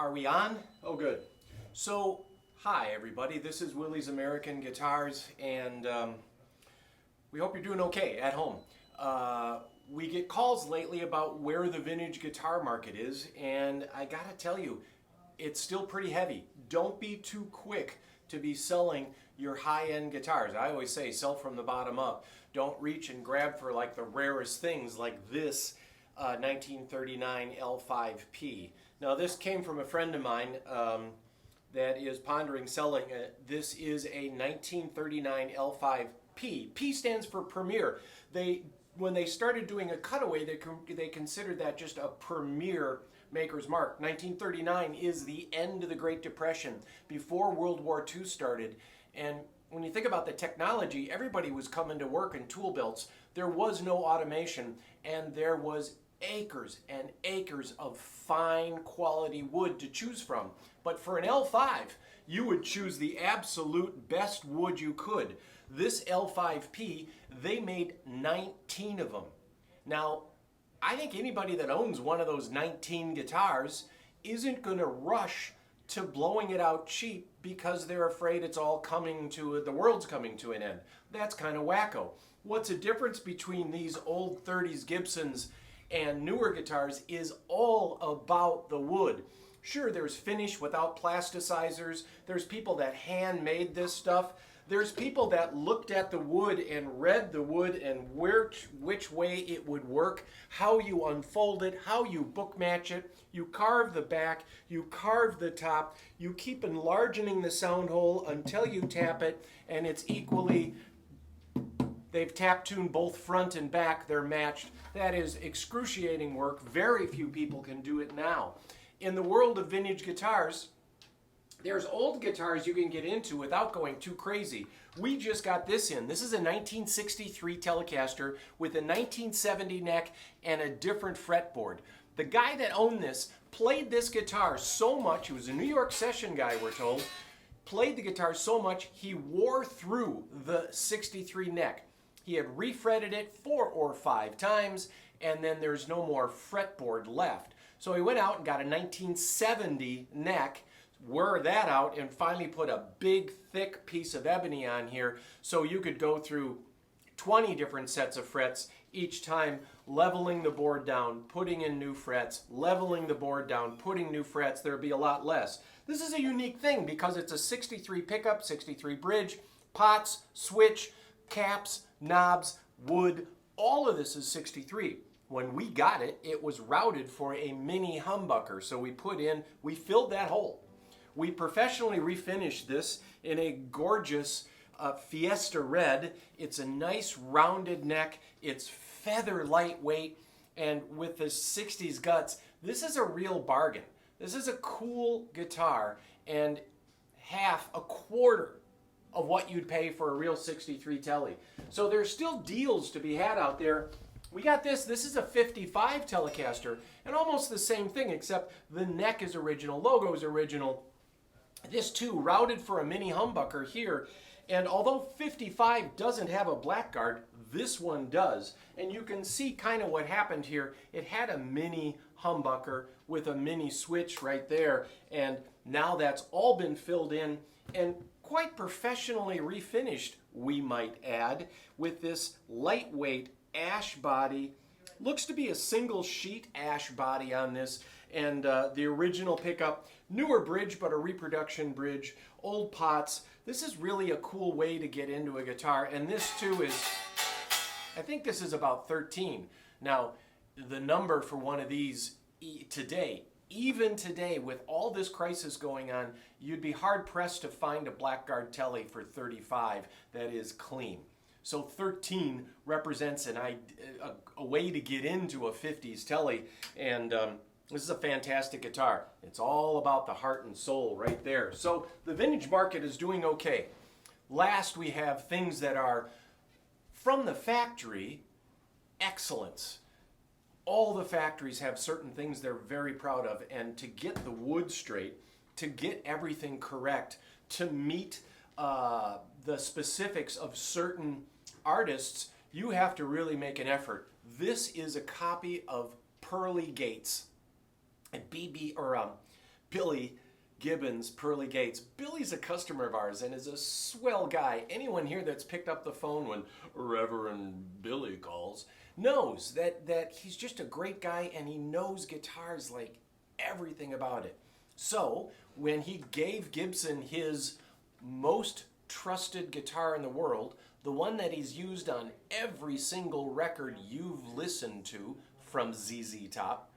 Are we on? Oh, good. So, hi everybody. This is Willie's American Guitars, and we hope you're doing okay at home. We get calls lately about where the vintage guitar market is, and I gotta tell you, it's still pretty heavy. Don't be too quick to be selling your high-end guitars. I always say sell from the bottom up. Don't reach and grab for like the rarest things like this 1939 L5P. Now this came from a friend of mine that is pondering selling it. This is a 1939 L5P. P stands for Premier. When they started doing a cutaway, they considered that just a premier maker's mark. 1939 is the end of the Great Depression, before World War II started. And when you think about the technology, everybody was coming to work in tool belts. There was no automation, and there was acres and acres of fine quality wood to choose from. But for an L5, you would choose the absolute best wood you could. This L5P, they made 19 of them. Now, I think anybody that owns one of those 19 guitars isn't going to rush to blowing it out cheap because they're afraid it's all coming to, the world's coming to an end. That's kind of wacko. What's the difference between these old 30s Gibsons and newer guitars is all about the wood. Sure, there's finish without plasticizers. There's people that handmade this stuff. There's people that looked at the wood and read the wood and which way it would work, how you unfold it, how you book match it. You carve the back, you carve the top, you keep enlarging the sound hole until you tap it, and it's equally, they've tap tuned both front and back, they're matched. That is excruciating work. Very few people can do it now. In the world of vintage guitars, there's old guitars you can get into without going too crazy. We just got this in. This is a 1963 Telecaster with a 1970 neck and a different fretboard. The guy that owned this played this guitar so much, he was a New York session guy, we're told, played the guitar so much he wore through the 63 neck. He had refretted it 4 or 5 times, and then there's no more fretboard left. So he went out and got a 1970 neck, wore that out, and finally put a big thick piece of ebony on here so you could go through 20 different sets of frets each time, leveling the board down, putting in new frets, leveling the board down, putting new frets. There'd be a lot less. This is a unique thing because it's a 63 pickup, 63 bridge, pots, switch, caps, knobs, wood. All of this is 63. When we got it, it was routed for a mini humbucker. So we filled that hole. We professionally refinished this in a gorgeous Fiesta red. It's a nice rounded neck. It's feather lightweight, and with the 60s guts, this is a real bargain. This is a cool guitar, and a quarter of what you'd pay for a real 63 Tele. So there's still deals to be had out there. We got this is a 55 Telecaster, and almost the same thing, except the neck is original, logo is original. This too, routed for a mini humbucker here, and although 55 doesn't have a blackguard, this one does. And you can see kind of what happened here. It had a mini humbucker with a mini switch right there, and now that's all been filled in and quite professionally refinished, we might add, with this lightweight ash body. Looks to be a single sheet ash body on this, and the original pickup, newer bridge but a reproduction bridge, old pots. This is really a cool way to get into a guitar, and this too is, I think this is about 13. Now, the number for one of these today, even today with all this crisis going on, you'd be hard pressed to find a blackguard Tele for 35 that is clean. So 13 represents a way to get into a 50s Tele, and this is a fantastic guitar. It's all about the heart and soul right there. So the vintage market is doing okay. Last, we have things that are from the factory excellence. All the factories have certain things they're very proud of, and to get the wood straight, to get everything correct, to meet the specifics of certain artists, you have to really make an effort. This is a copy of Pearly Gates, a Billy Gibbons, Pearly Gates. Billy's a customer of ours and is a swell guy. Anyone here that's picked up the phone when Reverend Billy calls knows that he's just a great guy and he knows guitars like everything about it. So when he gave Gibson his most trusted guitar in the world, the one that he's used on every single record you've listened to from ZZ Top,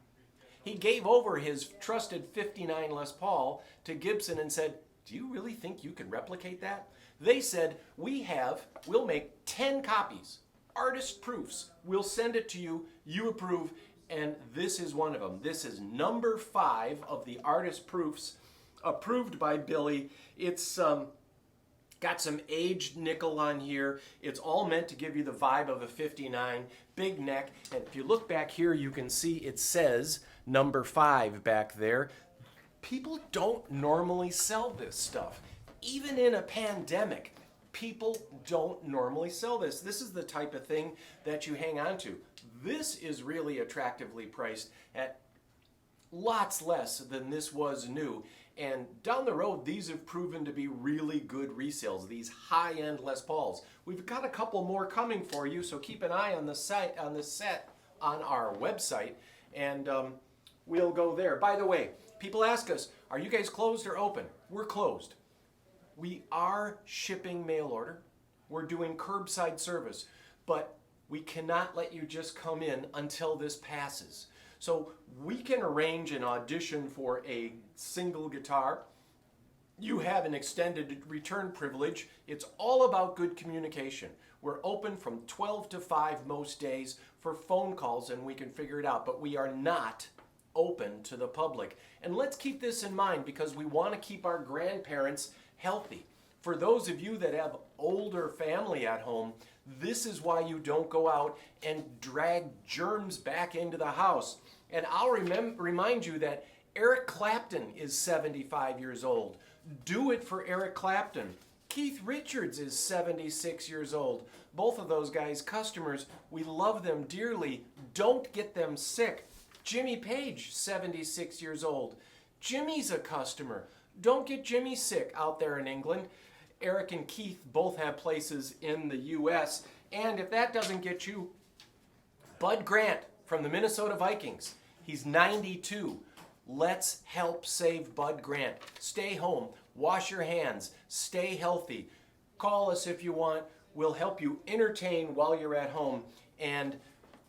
he gave over his trusted 59 Les Paul to Gibson and said, "Do you really think you can replicate that?" They said, we'll make 10 copies, artist proofs. We'll send it to you, you approve, and this is one of them. This is number 5 of the artist proofs approved by Billy. It's got some aged nickel on here. It's all meant to give you the vibe of a 59, big neck. And if you look back here, you can see it says number 5 back there. People don't normally sell this stuff. Even in a pandemic, people don't normally sell this. This is the type of thing that you hang on to. This is really attractively priced at lots less than this was new. And down the road, these have proven to be really good resales, these high-end Les Pauls. We've got a couple more coming for you, so keep an eye on the set on our website, and we'll go there. By the way, people ask us, are you guys closed or open? We're closed. We are shipping mail order. We're doing curbside service, but we cannot let you just come in until this passes. So we can arrange an audition for a single guitar. You have an extended return privilege. It's all about good communication. We're open from 12 to 5 most days for phone calls, and we can figure it out, but we are not open to the public. And let's keep this in mind because we want to keep our grandparents healthy. For those of you that have older family at home, this is why you don't go out and drag germs back into the house. And I'll remind you that Eric Clapton is 75 years old. Do it for Eric Clapton. Keith Richards is 76 years old. Both of those guys, customers, we love them dearly. Don't get them sick. Jimmy Page, 76 years old. Jimmy's a customer. Don't get Jimmy sick out there in England. Eric and Keith both have places in the U.S. And if that doesn't get you, Bud Grant from the Minnesota Vikings. He's 92. Let's help save Bud Grant. Stay home. Wash your hands. Stay healthy. Call us if you want. We'll help you entertain while you're at home. And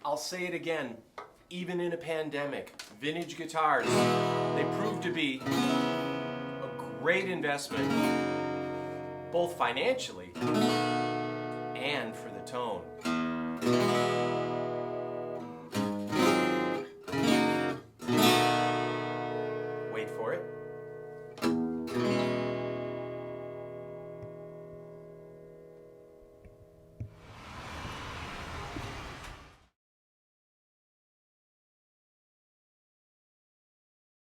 I'll say it again, even in a pandemic, vintage guitars, they prove to be a great investment, both financially and for the tone.